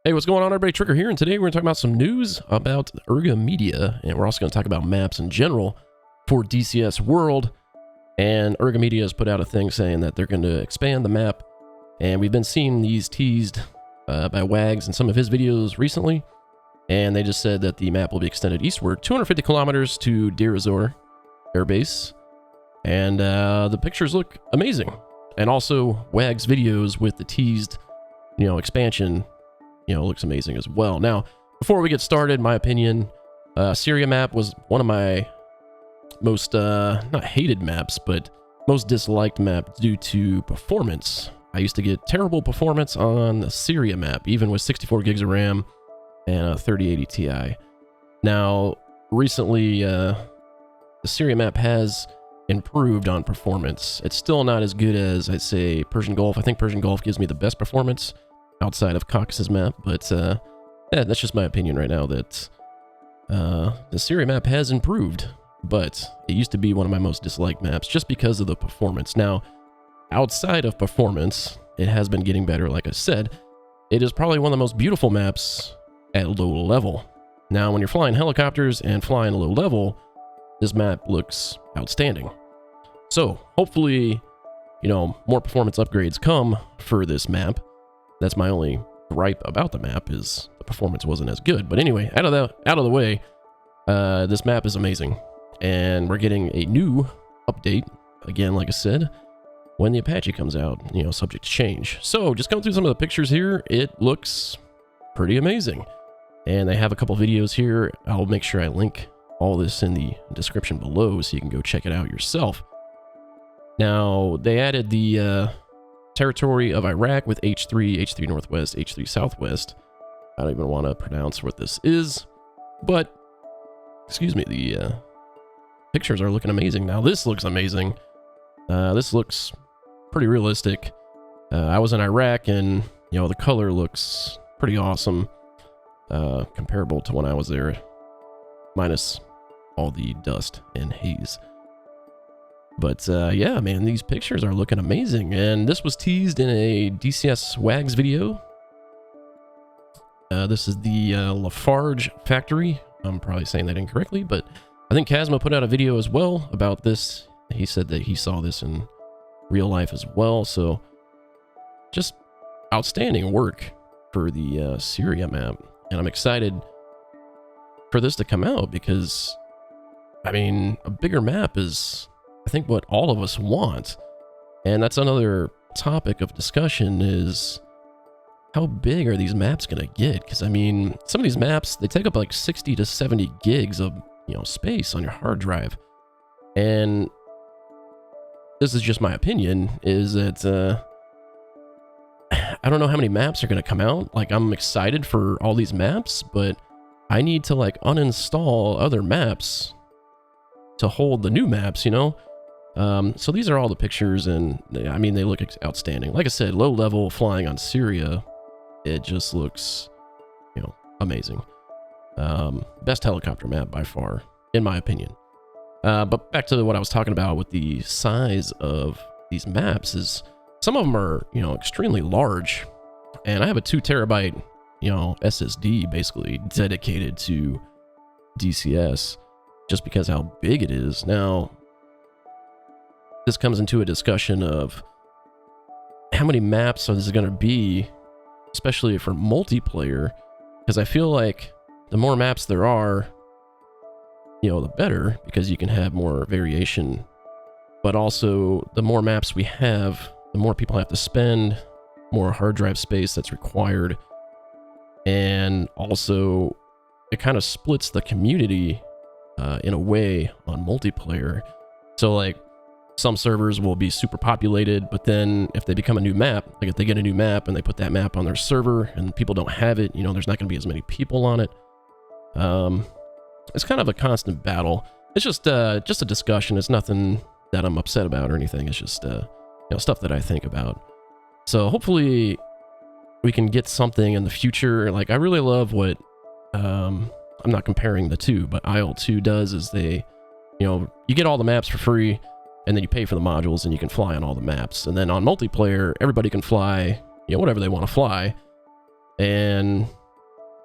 Hey, what's going on, everybody? Trigger here, and today we're going to talk about some news about Media, and we're also going to talk about maps in general for DCS World. And Media has put out a thing saying that they're going to expand the map, and we've been seeing these teased by Wags in some of his videos recently, and they just said that the map will be extended eastward 250 kilometers to Deir ez-Zor Air Base, and the pictures look amazing. And also Wags videos with the teased, expansion, looks amazing as well. Now, before we get started, my opinion, Syria map was one of my most, not hated maps, but most disliked map due to performance. I used to get terrible performance on the Syria map, even with 64 gigs of RAM and a 3080 Ti. Now, recently, the Syria map has improved on performance. It's still not as good as, I'd say, Persian Gulf. I think Persian Gulf gives me the best performance outside of Cox's map, but yeah, that's just my opinion right now, that the Syria map has improved, but it used to be one of my most disliked maps just because of the performance. Now, outside of performance, it has been getting better. Like I said, it is probably one of the most beautiful maps at low level. Now, when you're flying helicopters and flying low level, this map looks outstanding. So hopefully, more performance upgrades come for this map. That's my only gripe about the map, is the performance wasn't as good. But anyway, out of the way, this map is amazing, and we're getting a new update again, like I said, when the Apache comes out, subject to change. So just going through some of the pictures here, it looks pretty amazing, and they have a couple videos here. I'll make sure I link all this in the description below so you can go check it out yourself. Now, they added the territory of Iraq with H3, H3 Northwest, H3 Southwest. I don't even want to pronounce what this is, but excuse me, the pictures are looking amazing. Now, this looks amazing. This looks pretty realistic. I was in Iraq, and the color looks pretty awesome, comparable to when I was there, minus all the dust and haze. But yeah, man, these pictures are looking amazing, and this was teased in a DCS Wags video. This is the Lafarge factory. I'm probably saying that incorrectly, but I think Kazma put out a video as well about this. He said that he saw this in real life as well, so just outstanding work for the Syria map, and I'm excited for this to come out because, I mean, a bigger map is, I think, what all of us want. And that's another topic of discussion, is how big are these maps going to get? Because, I mean, some of these maps, they take up like 60 to 70 gigs of, space on your hard drive. And this is just my opinion, is that I don't know how many maps are going to come out. Like, I'm excited for all these maps, but I need to like uninstall other maps to hold the new maps, So these are all the pictures, and I mean, they look outstanding. Like I said, low level flying on Syria, it just looks, amazing. Best helicopter map by far, in my opinion. But back to what I was talking about with the size of these maps, is some of them are, extremely large, and I have a 2 terabyte, SSD basically dedicated to DCS just because how big it is. Now, this comes into a discussion of how many maps are this going to be, especially for multiplayer, because I feel like the more maps there are, the better, because you can have more variation. But also, the more maps we have, the more people have to spend, more hard drive space that's required. And also, it kind of splits the community in a way on multiplayer. So, like, some servers will be super populated, but then if they become a new map, like if they get a new map and they put that map on their server and people don't have it, there's not going to be as many people on it. It's kind of a constant battle. It's just a discussion. It's nothing that I'm upset about or anything. It's just stuff that I think about. So hopefully we can get something in the future. Like, I really love what I'm not comparing the two, but IL-2 does, is they, you get all the maps for free, and then you pay for the modules, and you can fly on all the maps. And then on multiplayer, everybody can fly, whatever they want to fly. And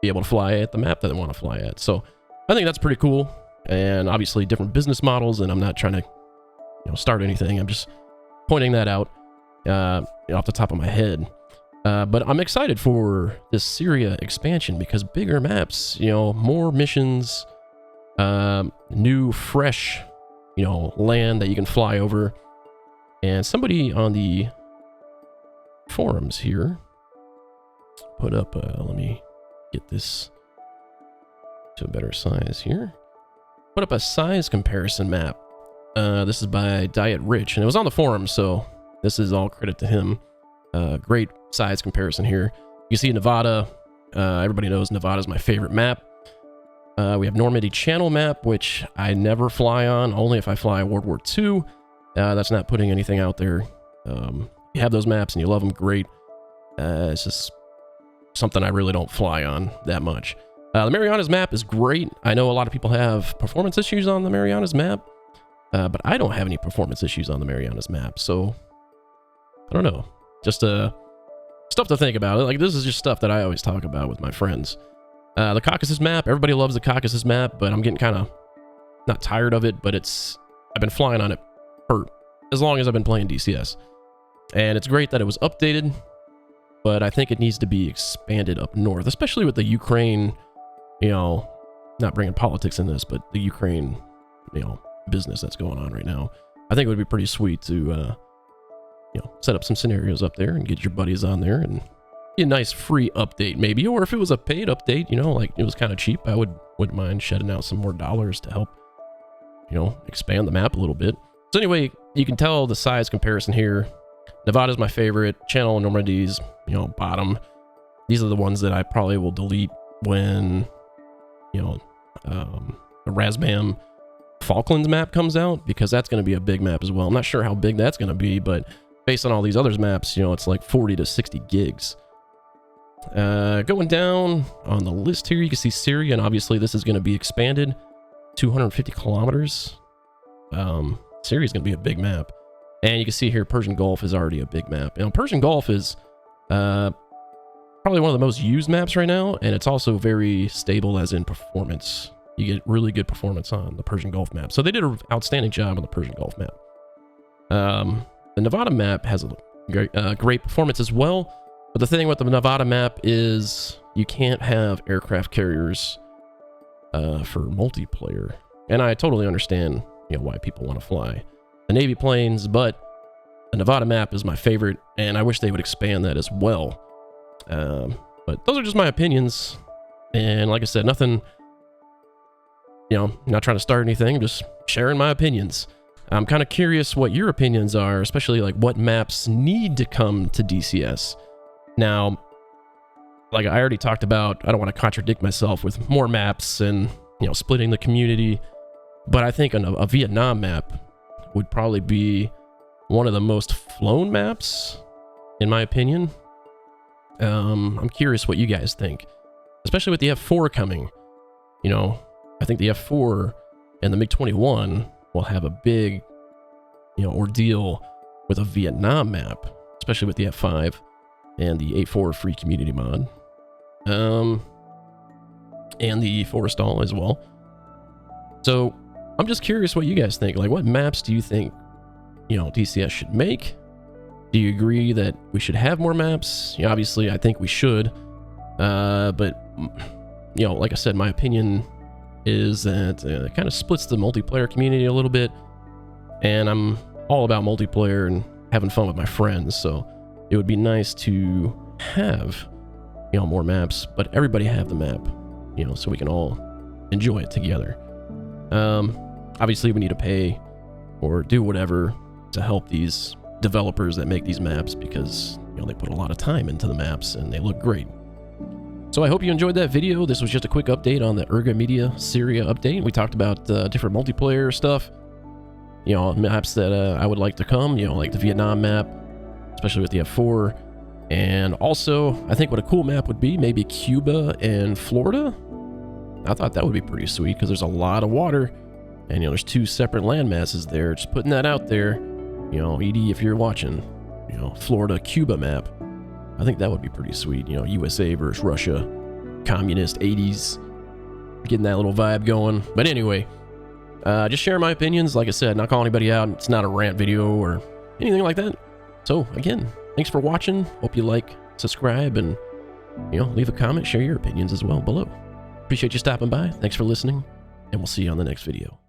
be able to fly at the map that they want to fly at. So I think that's pretty cool. And obviously different business models, and I'm not trying to start anything. I'm just pointing that out off the top of my head. But I'm excited for this Syria expansion because bigger maps, more missions, new, fresh, land that you can fly over. And somebody on the forums here put up, let me get this to a better size here. Put up a size comparison map. This is by Diet Rich, and it was on the forum, so this is all credit to him. Great size comparison here. You see Nevada. Everybody knows Nevada's my favorite map. We have Normandy Channel map, which I never fly on, only if I fly World War II. That's not putting anything out there. You have those maps and you love them, great. It's just something I really don't fly on that much. The Marianas map is great. I know a lot of people have performance issues on the Marianas map, but I don't have any performance issues on the Marianas map, so I don't know. Just stuff to think about. Like, this is just stuff that I always talk about with my friends. The Caucasus map, everybody loves the Caucasus map, but I'm getting kind of not tired of it, but I've been flying on it for as long as I've been playing DCS. And it's great that it was updated, but I think it needs to be expanded up north, especially with the Ukraine, not bringing politics in this, but the Ukraine, business that's going on right now. I think it would be pretty sweet to, set up some scenarios up there and get your buddies on there and get a nice free update maybe. Or if it was a paid update, like it was kind of cheap, I wouldn't mind shedding out some more dollars to help, expand the map a little bit. So anyway, you can tell the size comparison here. Nevada's my favorite. Channel and Normandy's, bottom. These are the ones that I probably will delete when, the Razbam Falklands map comes out, because that's going to be a big map as well. I'm not sure how big that's going to be, but based on all these other maps, it's like 40 to 60 gigs. Going down on the list here, you can see Syria, and obviously this is going to be expanded 250 kilometers. Syria is going to be a big map. And you can see here, Persian Gulf is already a big map. Persian Gulf is probably one of the most used maps right now, and it's also very stable as in performance. You get really good performance on the Persian Gulf map. So they did an outstanding job on the Persian Gulf map. The Nevada map has a great performance as well. But the thing with the Nevada map is you can't have aircraft carriers for multiplayer. And I totally understand, why people want to fly the Navy planes, but the Nevada map is my favorite, and I wish they would expand that as well. But those are just my opinions. And like I said, nothing, not trying to start anything, just sharing my opinions. I'm kind of curious what your opinions are, especially like what maps need to come to DCS. Now, like I already talked about, I don't want to contradict myself with more maps and, splitting the community, but I think a Vietnam map would probably be one of the most flown maps, in my opinion. I'm curious what you guys think, especially with the F4 coming. I think the F4 and the MiG-21 will have a big, ordeal with a Vietnam map, especially with the F5 and the A4 free community mod, and the Forrestal as well. So I'm just curious what you guys think. Like, what maps do you think, DCS should make? Do you agree that we should have more maps? Obviously, I think we should. But, like I said, my opinion is that it kind of splits the multiplayer community a little bit. And I'm all about multiplayer and having fun with my friends. So it would be nice to have, more maps, but everybody have the map, so we can all enjoy it together. Obviously, we need to pay or do whatever to help these developers that make these maps, because they put a lot of time into the maps and they look great. So I hope you enjoyed that video. This was just a quick update on the Erga Media Syria update. We talked about different multiplayer stuff, maps that I would like to come, like the Vietnam map, especially with the F4. And also, I think what a cool map would be, maybe Cuba and Florida. I thought that would be pretty sweet, because there's a lot of water, and there's two separate land masses there. Just putting that out there, ED, if you're watching, Florida Cuba map, I think that would be pretty sweet. USA versus Russia, communist 80s, getting that little vibe going. But anyway, just sharing my opinions. Like I said, not calling anybody out. It's not a rant video or anything like that. So again, thanks for watching. Hope you like, subscribe, and leave a comment, share your opinions as well below. Appreciate you stopping by. Thanks for listening, and we'll see you on the next video.